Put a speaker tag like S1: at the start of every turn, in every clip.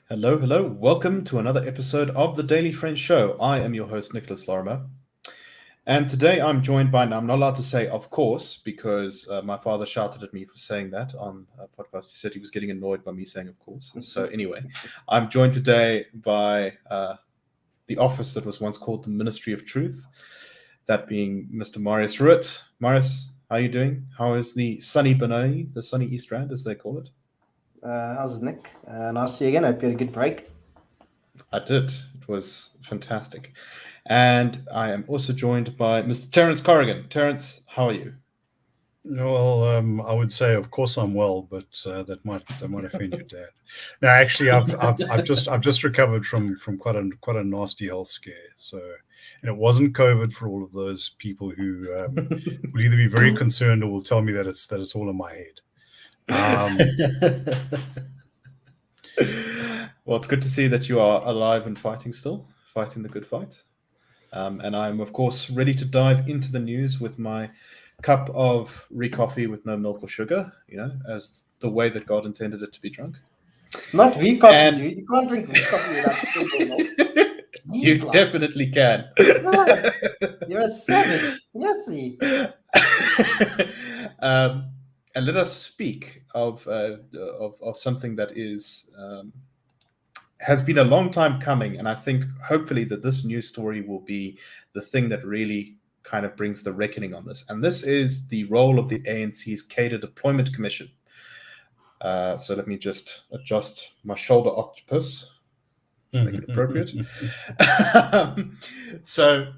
S1: Hello, hello. Welcome to another episode of the Daily French Show. I am your host, Nicholas Lorimer. And today I'm joined by, now I'm not allowed to say of course, because my father shouted at me for saying that on a podcast. He said he was getting annoyed by me saying of course. So anyway, I'm joined today by the office that was once called the Ministry of Truth, that being Mr. Marius Roodt. Marius, how are you doing? How is the sunny Benoni, the sunny East Rand, as they call it?
S2: How's it, Nick? Nice to see you again. I hope you had a good break.
S1: I did. It was fantastic. And I am also joined by Mr. Terence Corrigan. Terence, how are you?
S3: Well, I would say, of course, I'm well, but that might offend your dad. No, actually, I've just recovered from quite a nasty health scare. So, and it wasn't COVID for all of those people who will either be very concerned or will tell me that it's all in my head.
S1: Well, it's good to see that you are alive and fighting still, fighting the good fight. And I'm, of course, ready to dive into the news with my cup of coffee with no milk or sugar, as the way that God intended it to be drunk.
S2: Not coffee, dude. You can't drink coffee without sugar milk.
S1: You definitely can.
S2: God, you're a savage. Yes, see.
S1: And let us speak of something that is has been a long time coming, and I think hopefully that this news story will be the thing that really kind of brings the reckoning on this. And this is the role of the ANC's Cadre Deployment Commission. So let me just adjust my shoulder octopus to make it appropriate. So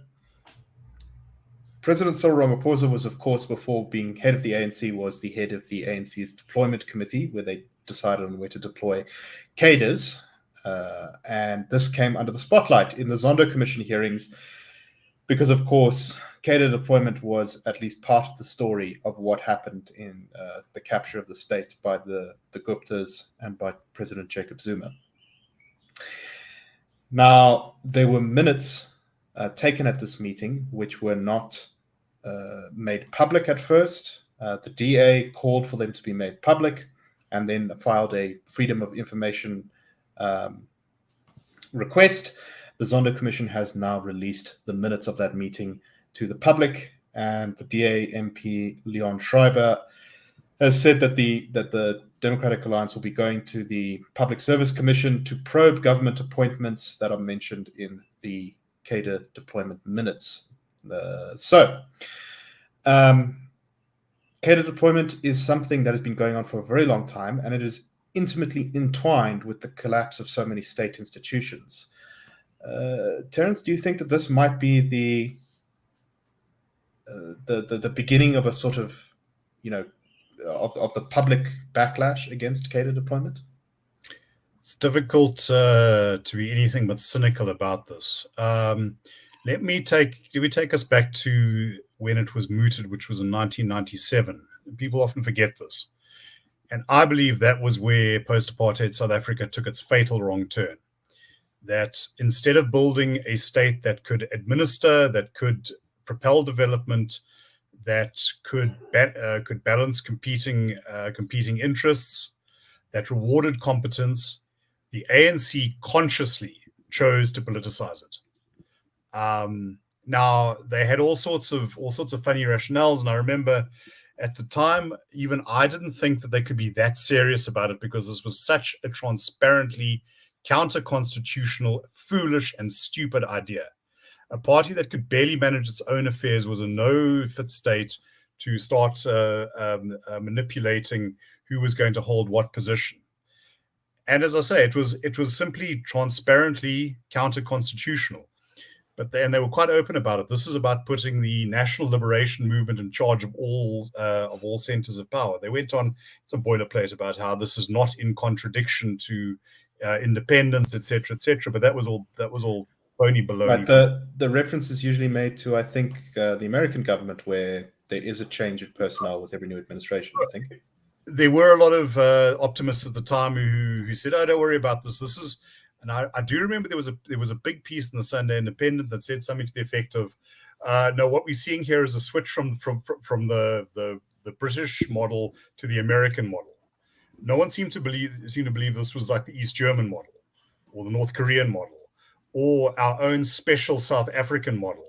S1: President Cyril Ramaphosa was, of course, before being head of the ANC, was the head of the ANC's deployment committee, where they decided on where to deploy cadres. And this came under the spotlight in the Zondo Commission hearings because, of course, cadre deployment was at least part of the story of what happened in the capture of the state by the Guptas and by President Jacob Zuma. Now, there were minutes taken at this meeting, which were not made public at first. The DA called for them to be made public and then filed a Freedom of Information request. The Zondo Commission has now released the minutes of that meeting to the public, and the DA MP Leon Schreiber has said that the Democratic Alliance will be going to the Public Service Commission to probe government appointments that are mentioned in the cadre deployment minutes. Cadre deployment is something that has been going on for a very long time, and it is intimately entwined with the collapse of so many state institutions. Terence, do you think that this might be the beginning of a sort of, of the public backlash against cadre deployment?
S3: It's difficult to be anything but cynical about this. Let me take us back to when it was mooted, which was in 1997. People often forget this. And I believe that was where post-apartheid South Africa took its fatal wrong turn. That instead of building a state that could administer, that could propel development, that could balance competing interests, that rewarded competence, the ANC consciously chose to politicize it. Now they had all sorts of funny rationales, and I remember at the time, even I didn't think that they could be that serious about it because this was such a transparently counter-constitutional, foolish, and stupid idea. A party that could barely manage its own affairs was in no fit state to start manipulating who was going to hold what position. And as I say, it was simply transparently counter-constitutional. But they were quite open about it. This is about putting the National Liberation Movement in charge of all centers of power. They went on some boilerplate about how this is not in contradiction to independence, etc., etc. But that was all phony baloney.
S1: But the reference is usually made to, I think, the American government, where there is a change in personnel with every new administration, I think.
S3: There were a lot of optimists at the time who said, "Oh, don't worry about this. This is And I do remember there was a big piece in the Sunday Independent that said something to the effect of, no, what we're seeing here is a switch from the British model to the American model. No one seemed to believe this was like the East German model or the North Korean model or our own special South African model.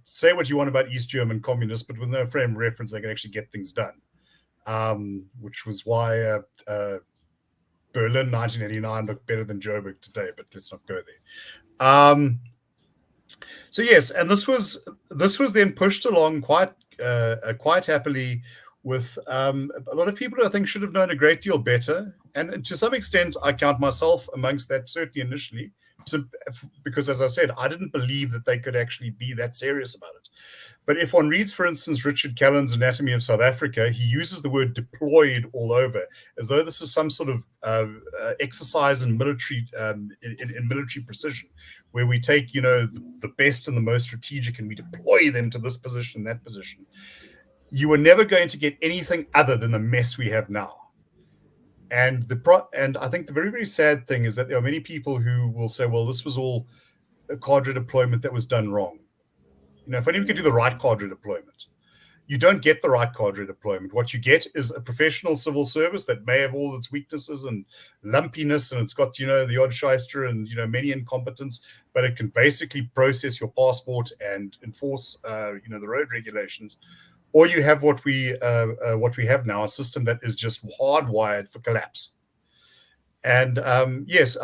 S3: Say what you want about East German communists, but with no frame of reference, they can actually get things done. Which was why Berlin 1989 looked better than Joburg today, but let's not go there. So yes, and this was then pushed along quite happily with a lot of people who I think should have known a great deal better, and to some extent I count myself amongst that, certainly initially, because as I said, I didn't believe that they could actually be that serious about it. But if one reads, for instance, Richard Callan's Anatomy of South Africa, he uses the word deployed all over, as though this is some sort of exercise in military in military precision, where we take the best and the most strategic and we deploy them to this position, that position. You are never going to get anything other than the mess we have now. And I think the very, very sad thing is that there are many people who will say, well, this was all a cadre deployment that was done wrong. If only we could do the right cadre deployment. You don't get the right cadre deployment. What you get is a professional civil service that may have all its weaknesses and lumpiness, and it's got, the odd shyster and, many incompetence, but it can basically process your passport and enforce, the road regulations. Or you have what we have now, a system that is just hardwired for collapse. And yes,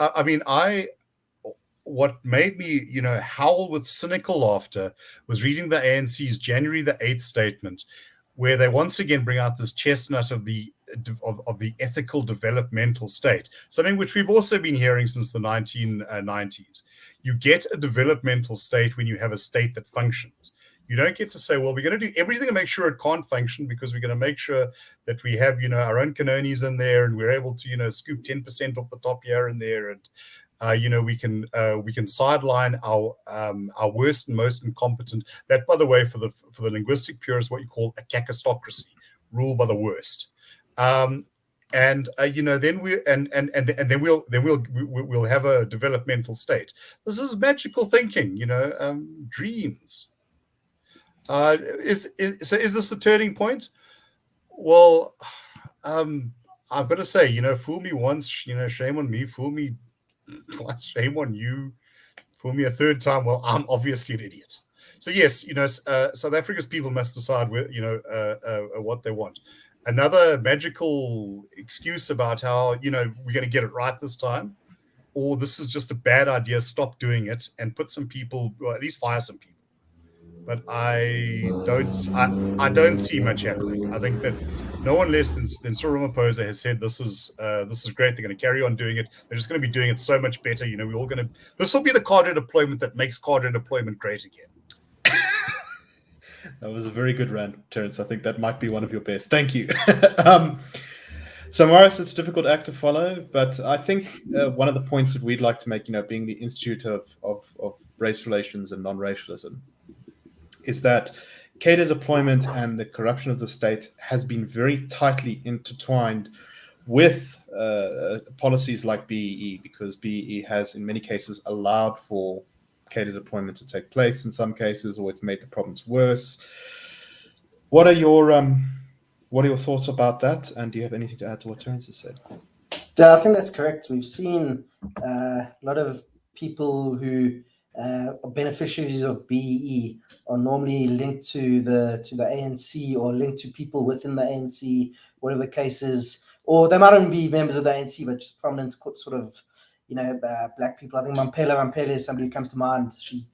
S3: what made me, howl with cynical laughter was reading the ANC's January the 8th statement, where they once again bring out this chestnut of the ethical developmental state, something which we've also been hearing since the 1990s. You get a developmental state when you have a state that functions. You don't get to say, well, we're going to do everything to make sure it can't function because we're going to make sure that we have, our own canonis in there and we're able to, scoop 10% off the top here and there. And we can sideline our worst and most incompetent. That, by the way, for the linguistic purists, what you call a cacistocracy, rule by the worst. Then we'll have a developmental state. This is magical thinking, dreams. Is this the turning point? Well, I've got to say, fool me once, shame on me. Fool me twice, shame on you. Fool me a third time, well, I'm obviously an idiot. So yes, South Africa's people must decide what they want. Another magical excuse about how we're going to get it right this time, or this is just a bad idea. Stop doing it and put some people, or at least fire some people. But I don't see much happening. I think that no one less than Cyril Ramaphosa has said this is great. They're going to carry on doing it. They're just going to be doing it so much better. This will be the cadre deployment that makes cadre deployment great again.
S1: That was a very good rant, Terence. I think that might be one of your best. Thank you. So, Marius, it's a difficult act to follow, but I think one of the points that we'd like to make, being the Institute of Race Relations and Non-Racialism, is that cadre deployment and the corruption of the state has been very tightly intertwined with policies like BEE, because BEE has, in many cases, allowed for cadre deployment to take place in some cases, or it's made the problems worse. What are your thoughts about that? And do you have anything to add to what Terence has said?
S2: Yeah, I think that's correct. We've seen a lot of people who are beneficiaries of BEE are normally linked to the ANC or linked to people within the ANC, whatever the case is, or they might even be members of the ANC, but just prominent sort of, black people. I think Mampela is somebody who comes to mind. She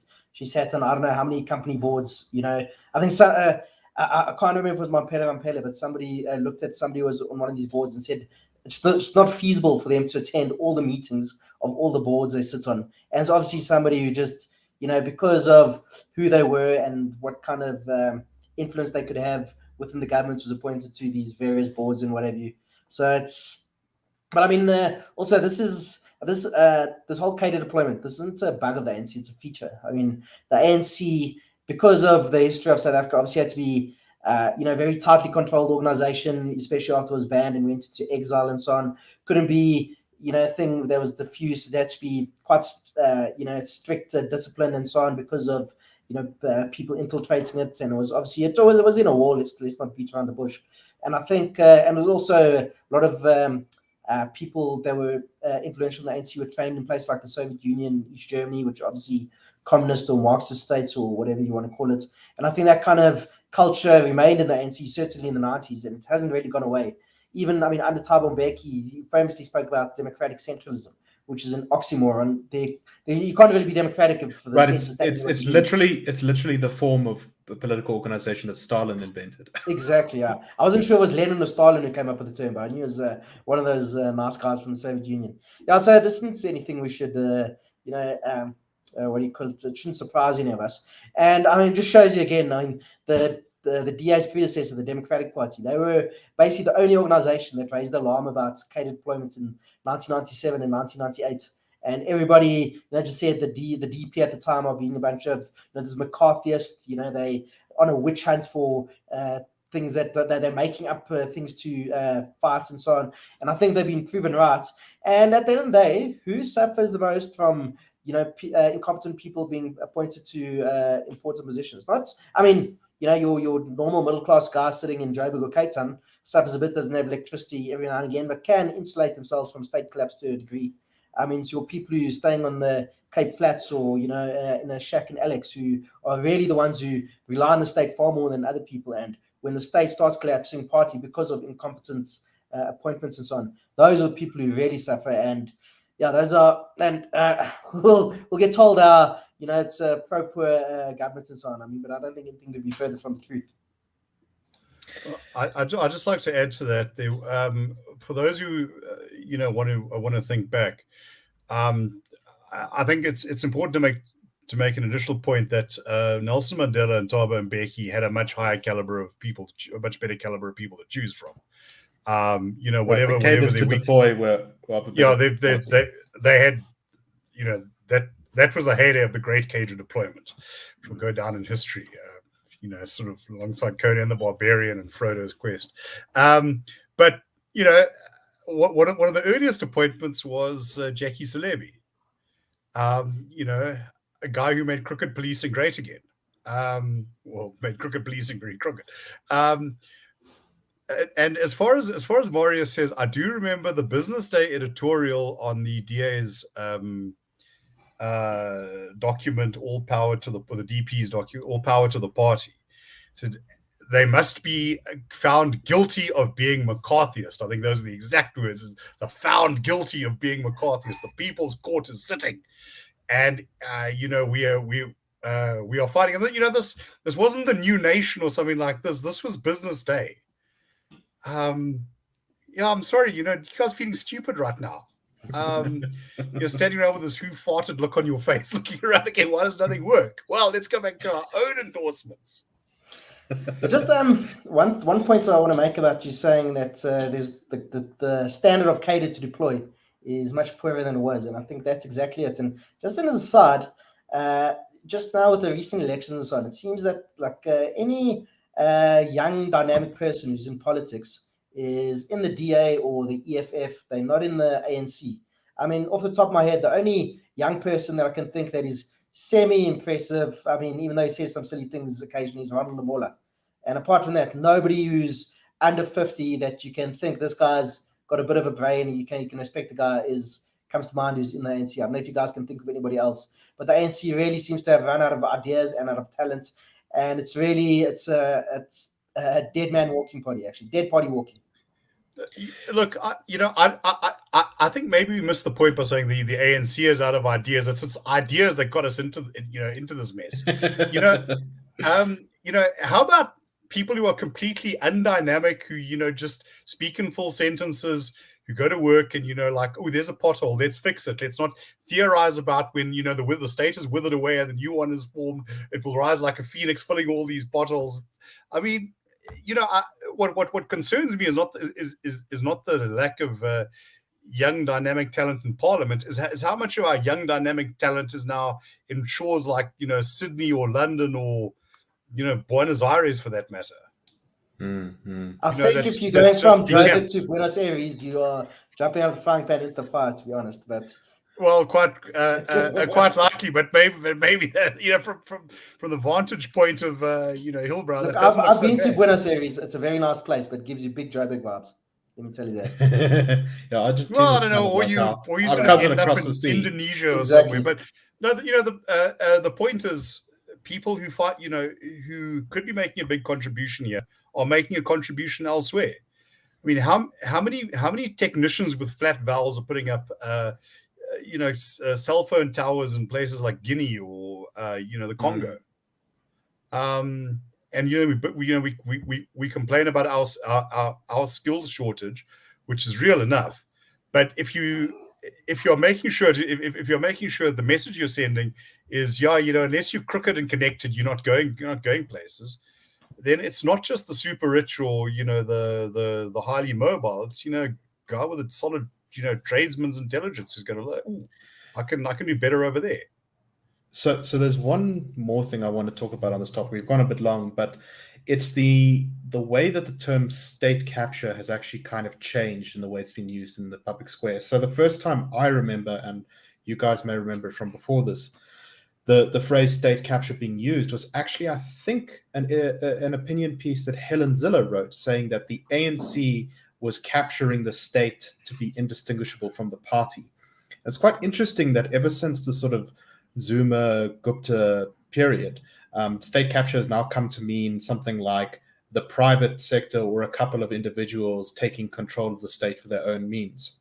S2: sat on I don't know how many company boards. I think so. I can't remember if it was Mampela, but somebody looked at somebody who was on one of these boards and said it's not feasible for them to attend all the meetings of all the boards they sit on. And it's obviously somebody who just, because of who they were and what kind of influence they could have within the government, was appointed to these various boards and whatever you. So but I mean, also this whole cadre deployment, this isn't a bug of the ANC, it's a feature. I mean, the ANC, because of the history of South Africa, obviously had to be, very tightly controlled organization, especially after it was banned and went into exile and so on. Couldn't be thing that was diffuse. It had to be quite, strict discipline and so on because of, people infiltrating it. And it was obviously, it was in a war. Let's not beat around the bush. And I think, and it was also a lot of people that were influential in the ANC were trained in places like the Soviet Union, East Germany, which obviously communist or Marxist states or whatever you want to call it. And I think that kind of culture remained in the ANC, certainly in the 90s, and it hasn't really gone away. Even, under Thabo Mbeki, he famously spoke about democratic centralism, which is an oxymoron. You can't really be democratic if the
S1: right. It's literally the form of political organization that Stalin invented.
S2: Exactly. Yeah, I wasn't sure it was Lenin or Stalin who came up with the term, but I knew it was one of those nice guys from the Soviet Union. Yeah. So this isn't anything we should, what do you call it? It shouldn't surprise any of us. And it just shows you again. The DA's predecessor, the Democratic Party, they were basically the only organization that raised the alarm about cadre deployment in 1997 and 1998. And everybody, just said the DP at the time are being a bunch of, this McCarthyist, they on a witch hunt for things that they're making up things to fight and so on. And I think they've been proven right. And at the end of the day, who suffers the most from incompetent people being appointed to important positions? Your normal middle class guy sitting in Joburg or Cape Town suffers a bit, doesn't have electricity every now and again, but can insulate themselves from state collapse to a degree. It's your people who are staying on the Cape Flats or in a shack in Alex who are really the ones who rely on the state far more than other people. And when the state starts collapsing, partly because of incompetent appointments and so on, those are the people who really suffer. And yeah, those are, and we'll get told it's a pro-poor government and so on. But I don't think anything could be further from the truth.
S3: I'd just like to add to that. For those who want to think back, I think it's important to make an additional point that Nelson Mandela and Thabo Mbeki had a much higher caliber of people, a much better caliber of people to choose from. Whatever
S1: the cadres to deploy were
S3: they had, that was the heyday of the great cadre deployment, which will go down in history. Sort of alongside Conan the Barbarian and Frodo's Quest. But one of the earliest appointments was Jackie Selebi. A guy who made crooked policing great again. Made crooked policing very crooked. And as far as Marius says, I do remember the Business Day editorial on the DA's document, All Power to the DP's document, All Power to the Party, said they must be found guilty of being McCarthyist. I think those are the exact words. The found guilty of being McCarthyist. The People's Court is sitting, and we are fighting. And this wasn't the New Nation or something like this. This was Business Day. I'm sorry. You guys feeling stupid right now. You're standing around with this who farted look on your face, looking around again. Why does nothing work? Well, let's go back to our own endorsements.
S2: Just one point I want to make about you saying that there's the standard of cadre to deploy is much poorer than it was, and I think that's exactly it. And just as an aside, just now with the recent elections and so on, it seems that any young dynamic person who's in politics is in the DA or the EFF. They're not in the ANC. Off the top of my head, the only young person that I can think that is semi-impressive, even though he says some silly things occasionally, is Ronald Lamola. And apart from that, nobody who's under 50 that you can think this guy's got a bit of a brain and you can respect the guy comes to mind who's in the ANC. I don't know if you guys can think of anybody else, but the ANC really seems to have run out of ideas and out of talent. And it's a dead man walking party, actually. Dead party walking.
S3: Look, I think maybe we missed the point by saying the ANC is out of ideas. It's ideas that got us into this mess. How about people who are completely undynamic, who just speak in full sentences, who go to work and there's a pothole, let's fix it. Let's not theorize about when the state is withered away and the new one is formed. It will rise like a phoenix, filling all these potholes. What concerns me is not the lack of young dynamic talent in Parliament, is how much of our young dynamic talent is now in shores like Sydney or London or Buenos Aires for that matter.
S2: I think if you're going from Joburg to Buenos Aires, you are jumping out of the frying pan into the fire, to be honest. But
S3: well, quite likely, but maybe that from the vantage point of Hillbrow,
S2: look,
S3: that doesn't look
S2: I've
S3: so
S2: been to
S3: bad.
S2: Buenos Aires. It's a very nice place, but gives you big Joburg vibes. Let me tell you that.
S1: Yeah, Argentina.
S3: Well, I don't know, or you sort of
S1: cousin
S3: end up
S1: across
S3: in
S1: the sea.
S3: Indonesia or
S2: Exactly.
S3: somewhere. But no, the point is, people who fight, who could be making a big contribution here, are making a contribution elsewhere. I mean, how many technicians with flat valves are putting up, cell phone towers in places like Guinea or the Congo? And we complain about our skills shortage, which is real enough. But if you're making sure the message you're sending is unless you're crooked and connected, you're not going places, then it's not just the super rich or the highly mobile. It's guy with a solid tradesman's intelligence who's going to like, ooh, I can do better over there.
S1: So there's one more thing I want to talk about on this topic. We've gone a bit long, but it's the way that the term state capture has actually kind of changed in the way it's been used in the public square. So the first time I remember, and you guys may remember it from before this, the phrase state capture being used was actually, I think, an opinion piece that Helen Ziller wrote, saying that the ANC was capturing the state to be indistinguishable from the party. It's quite interesting that ever since the sort of Zuma Gupta period, state capture has now come to mean something like the private sector or a couple of individuals taking control of the state for their own means.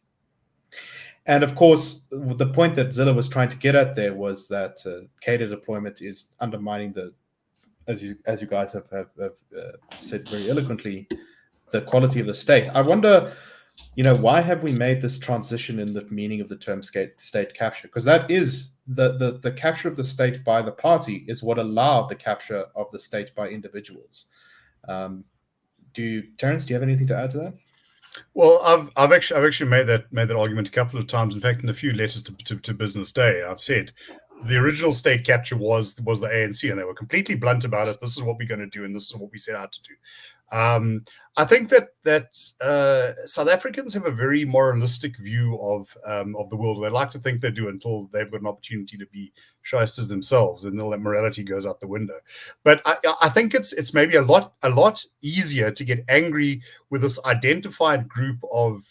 S1: And of course, the point that Zilla was trying to get at there was that cadre deployment is undermining as you guys have said very eloquently, the quality of the state. I wonder, why have we made this transition in the meaning of the term state capture? Because that is the capture of the state by the party is what allowed the capture of the state by individuals. Terence, do you have anything to add to that?
S3: Well, I've actually made that argument a couple of times. In fact, in a few letters to Business Day, I've said the original state capture was the ANC, and they were completely blunt about it. This is what we're going to do, and this is what we set out to do. I think that South Africans have a very moralistic view of the world. They like to think they do until they've got an opportunity to be shysters themselves, and all that morality goes out the window. But I think it's maybe a lot easier to get angry with this identified group of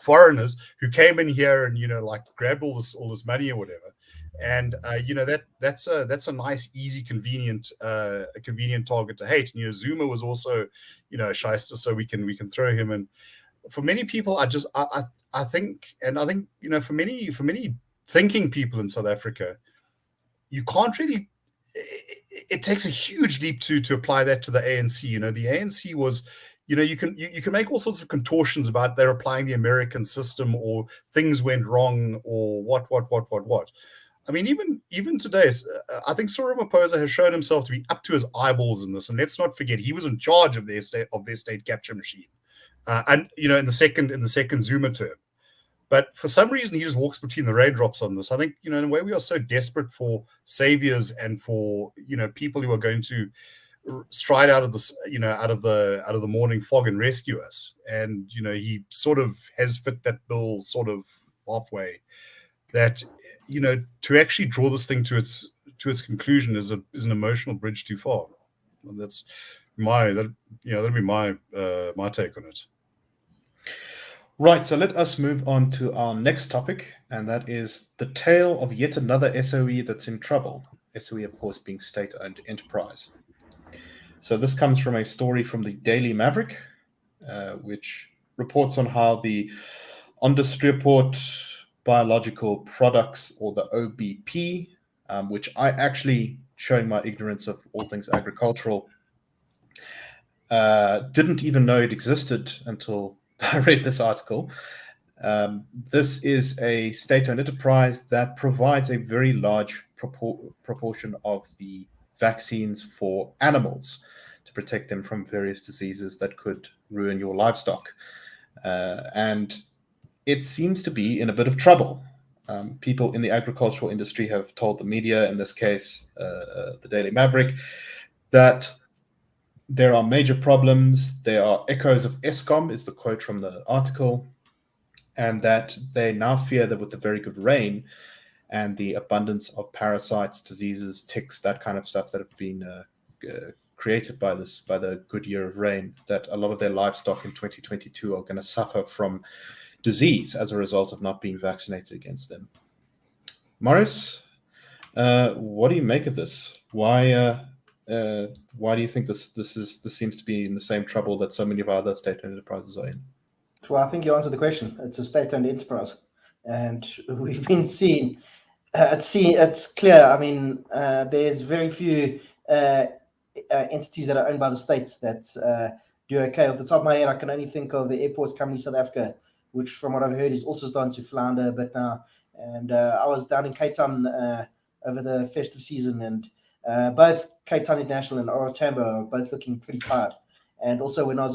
S3: foreigners who came in here and grabbed all this money or whatever. And that's a nice, easy, convenient target to hate. And Zuma was also a shyster, so we can throw him in. For many people, I think for many thinking people in South Africa, you can't really. It takes a huge leap to apply that to the ANC. The ANC was. You can make all sorts of contortions about they're applying the American system or things went wrong or what. I mean, even today, I think Ramaphosa has shown himself to be up to his eyeballs in this. And let's not forget, he was in charge of their state capture machine, and in the second Zuma term. But for some reason, he just walks between the raindrops on this. I think in a way we are so desperate for saviors and for people who are going to stride out of this out of the morning fog and rescue us. And he sort of has fit that bill sort of halfway. That to actually draw this thing to its conclusion is an emotional bridge too far. And that'd be my take on it.
S1: Right, so let us move on to our next topic, and that is the tale of yet another SOE that's in trouble. SOE, of course, being state-owned enterprise. So this comes from a story from the Daily Maverick, which reports on how the Onderstreeport Biological Products, or the OBP, which I actually, showing my ignorance of all things agricultural, didn't even know it existed until I read this article. This is a state-owned enterprise that provides a very large proportion of the vaccines for animals to protect them from various diseases that could ruin your livestock. And it seems to be in a bit of trouble. People in the agricultural industry have told the media, in this case, the Daily Maverick, that there are major problems. There are echoes of Eskom, is the quote from the article. and that they now fear that with the very good rain and the abundance of parasites, diseases, ticks, that kind of stuff that have been created by the good year of rain, that a lot of their livestock in 2022 are going to suffer from disease as a result of not being vaccinated against them. Marius, what do you make of this? Why do you think this seems to be in the same trouble that so many of our other state-owned enterprises are in?
S2: Well, I think you answered the question. It's a state-owned enterprise, and we've been seeing. It's clear. I mean, there's very few entities that are owned by the states that do okay. Off the top of my head, I can only think of the Airports Company South Africa, which, from what I've heard, is also starting to flounder a bit now. And I was down in Cape Town over the festive season, and both Cape Town International and Ora Tambo are both looking pretty tired. And also, when I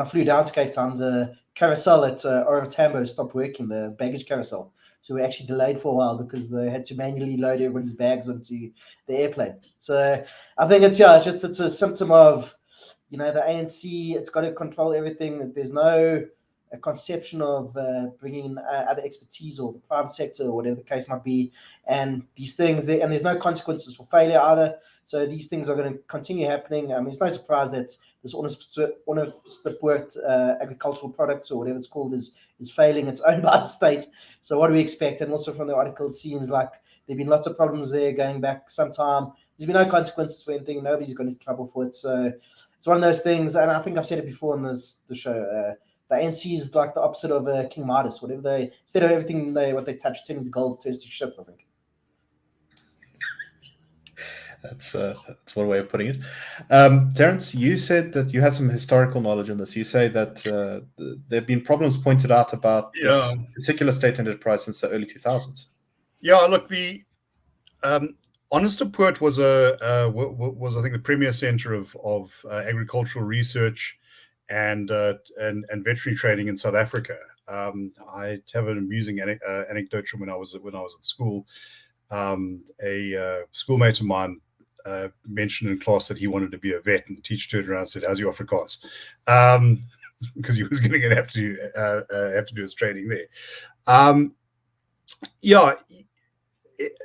S2: flew down to Cape Town, the carousel at Ora Tambo stopped working, the baggage carousel. So we actually delayed for a while because they had to manually load everybody's bags onto the airplane. So I think it's a symptom of, the ANC. It's got to control everything. There's no conception of bringing in other expertise or the private sector or whatever the case might be. And these things, and there's no consequences for failure either. So these things are going to continue happening. I mean, it's no surprise that this honest agricultural products or whatever it's called is failing. It's owned by the state. So what do we expect? And also from the article, it seems like there've been lots of problems there going back some time. There's been no consequences for anything. Nobody's got into trouble for it. So it's one of those things. And I think I've said it before on the show. The ANC is like the opposite of King Midas. Instead of everything what they touch turning to gold turns to shit, I think.
S1: That's one way of putting it. Terence, you said that you had some historical knowledge on this. You say that there have been problems pointed out about this particular state enterprise since the early 2000s.
S3: Yeah, look, the Onderstepoort was I think the premier center of agricultural research and veterinary training in South Africa. I have an amusing anecdote from when I was at school. A schoolmate of mine mentioned in class that he wanted to be a vet, and the teacher turned around and said, "How's your Afrikaans?" Because he was going to have to do his training there.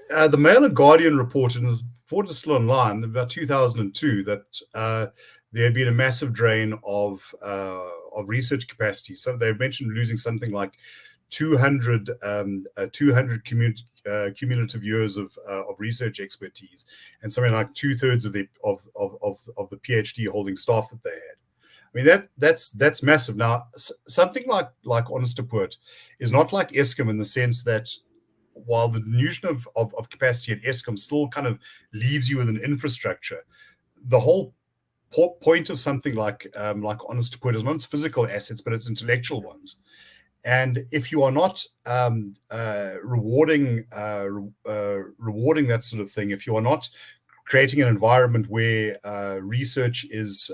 S3: The Mail and Guardian reported, and the report is still online, about 2002, that there had been a massive drain of research capacity. So they mentioned losing something like 200 cumulative years of research expertise, and something like 2/3 of the PhD holding staff that they had. I mean, that's massive. Now, something like Onderstepoort is not like Eskom in the sense that while the notion of capacity at Eskom still kind of leaves you with an infrastructure, the whole point of something like Onderstepoort is not its physical assets, but its intellectual ones. And if you are not rewarding that sort of thing, if you are not creating an environment where research is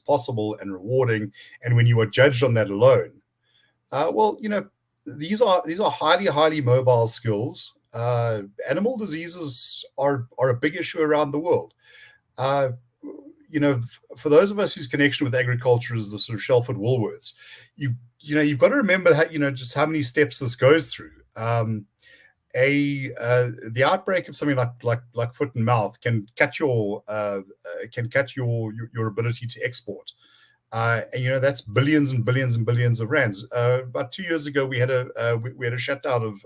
S3: possible and rewarding, and when you are judged on that alone, these are highly mobile skills. Animal diseases are a big issue around the world. For those of us whose connection with agriculture is the sort of Shelford Woolworths, you've got to remember just how many steps this goes through. The outbreak of something like foot and mouth can cut your ability to export. And that's billions and billions and billions of rands. About 2 years ago, we had a shutdown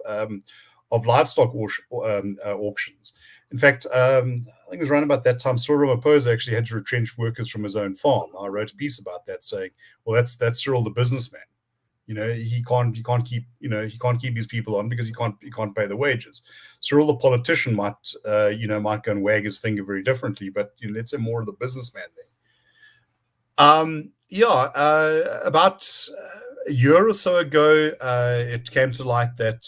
S3: of livestock auctions. In fact, I think it was around about that time, Ramaphosa actually had to retrench workers from his own farm. I wrote a piece about that, saying, "Well, that's Cyril the businessman. He can't keep these people on because he can't pay the wages. Cyril the politician might go and wag his finger very differently, but let's say more of the businessman there." About a year or so ago, it came to light that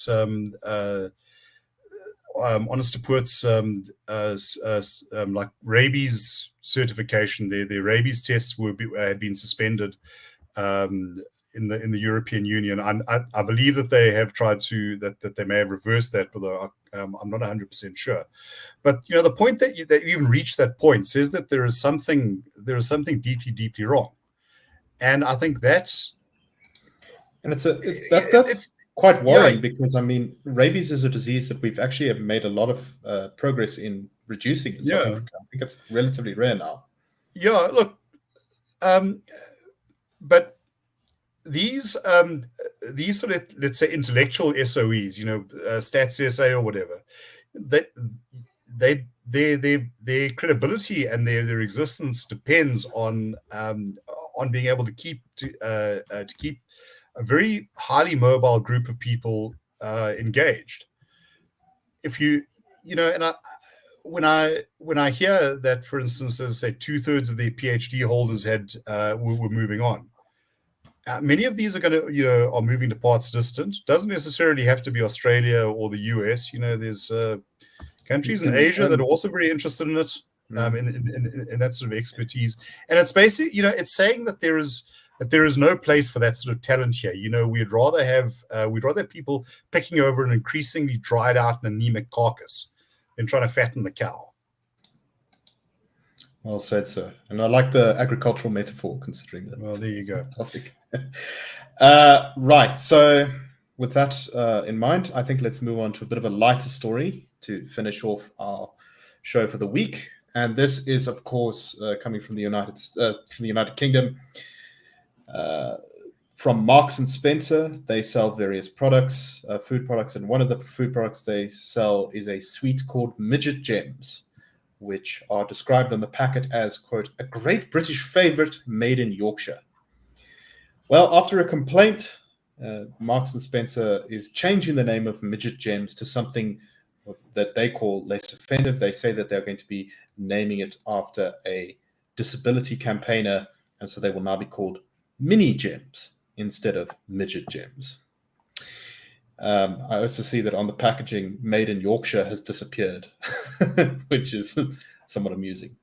S3: Onderstepoort's like rabies certification, their rabies tests had been suspended in the European Union. I believe that they have tried that they may have reversed that, although I'm not 100% sure. But the point that you even reached that point says that there is something deeply wrong, and I think that's
S1: And that's
S3: It's
S1: quite worrying because, I mean, rabies is a disease that we've actually have made a lot of progress in reducing in South Africa. I think it's relatively rare now.
S3: Yeah, look, but these sort of, let's say, intellectual SOEs, Stats SA or whatever, that their credibility and their existence depends on being able to keep a very highly mobile group of people engaged. If and when I hear that, for instance, as say 2/3 of the PhD holders were moving on, many of these are going to are moving to parts distant. Doesn't necessarily have to be Australia or the US. There's countries in Asia that are also very interested in it, in that sort of expertise. And it's basically, it's saying that there is no place for that sort of talent here. We'd rather have people picking over an increasingly dried out and anemic carcass than trying to fatten the cow.
S1: Well said, sir. And I like the agricultural metaphor, considering that.
S3: Well, there you go.
S1: Topic. Right. So with that in mind, I think let's move on to a bit of a lighter story to finish off our show for the week. And this is, of course, coming from the United Kingdom. From Marks and Spencer, they sell various products, food products, and one of the food products they sell is a sweet called midget gems, which are described on the packet as, quote, a great British favorite made in Yorkshire. Well, after a complaint, Marks and Spencer is changing the name of midget gems to something that they call less offensive. They say that they're going to be naming it after a disability campaigner, and so they will now be called mini gems instead of midget gems. I also see that on the packaging, made in Yorkshire has disappeared, which is somewhat amusing.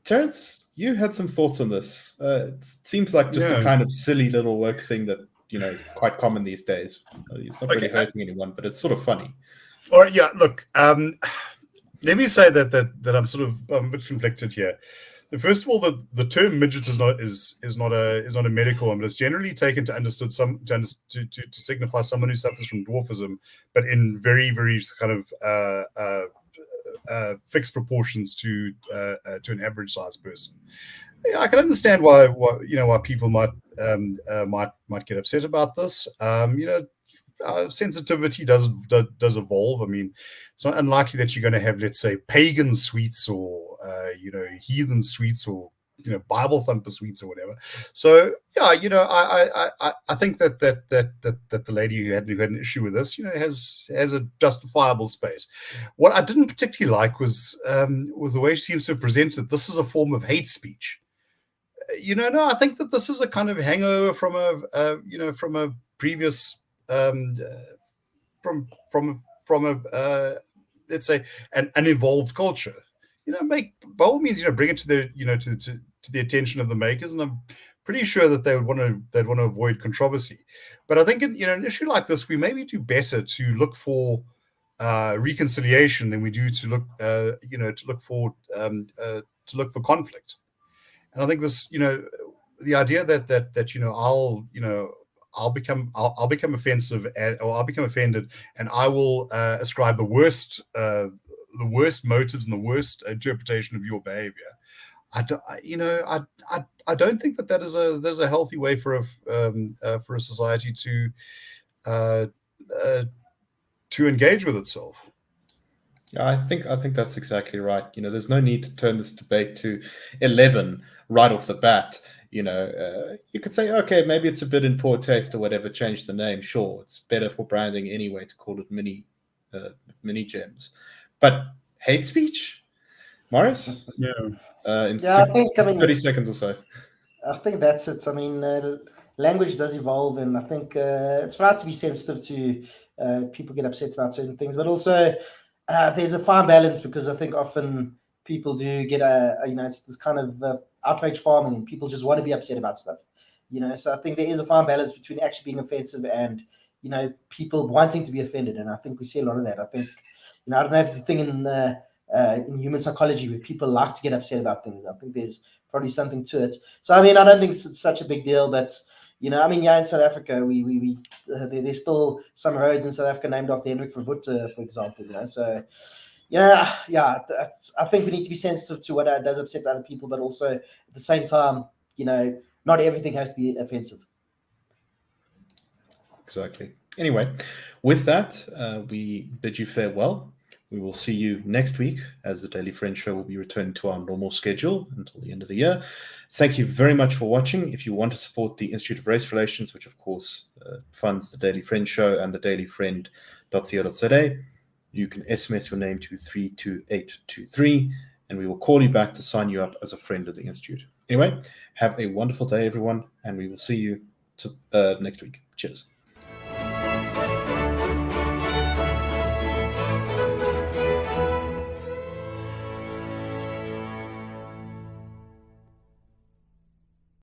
S1: Terence, you had some thoughts on this. It seems like just a kind of silly little work thing that, is quite common these days. It's not really hurting anyone, but it's sort of funny.
S3: Or look, let me say that I'm a bit conflicted here. First of all, the term midget is not a medical one, but it's generally taken to signify someone who suffers from dwarfism, but in very, very kind of fixed proportions to an average sized person. I can understand why people might get upset about this. Sensitivity does evolve. I mean, it's not unlikely that you're going to have, let's say, pagan sweets or heathen sweets or Bible thumper sweets or whatever. So I think that the lady who had an issue with this has a justifiable space. What I didn't particularly like was the way she seems to have presented this as a form of hate speech. No, I think that this is a kind of hangover from a previous from a let's say an evolved culture. By all means, bring it to the to the attention of the makers, and I'm pretty sure that they'd want to avoid controversy. But I think in an issue like this, we maybe do better to look for reconciliation than we do to look for conflict. And I think this, the idea that I'll become offensive or I'll become offended, and I will ascribe the worst motives and the worst interpretation of your behavior. I don't think that is a healthy way for a society to engage with itself.
S1: Yeah, I think that's exactly right. There's no need to turn this debate to 11 right off the bat. You could say, okay, maybe it's a bit in poor taste or whatever, change the name. Sure, it's better for branding anyway to call it mini gems. But hate speech? Marius?
S3: Yeah.
S1: I think 30 seconds or so.
S2: I think that's it. I mean, language does evolve, and I think it's right to be sensitive to people get upset about certain things, but also there's a fine balance, because I think often people do get it's this kind of outrage farming, and people just want to be upset about stuff, so I think there is a fine balance between actually being offensive and people wanting to be offended, and I think we see a lot of that. I think I don't know if it's a thing in human psychology where people like to get upset about things. I think there's probably something to it. So I mean, I don't think it's such a big deal, but I mean, yeah, in South Africa, there's still some roads in South Africa named after Hendrik Verwoerd, for example. So yeah, I think we need to be sensitive to what does upset other people, but also at the same time, not everything has to be offensive.
S1: Exactly. Anyway, with that, we bid you farewell. We will see you next week as the Daily Friend Show will be returning to our normal schedule until the end of the year. Thank you very much for watching. If you want to support the Institute of Race Relations, which of course funds the Daily Friend Show and the dailyfriend.co.za, you can SMS your name to 32823 and we will call you back to sign you up as a friend of the Institute. Anyway, have a wonderful day, everyone, and we will see you next week. Cheers.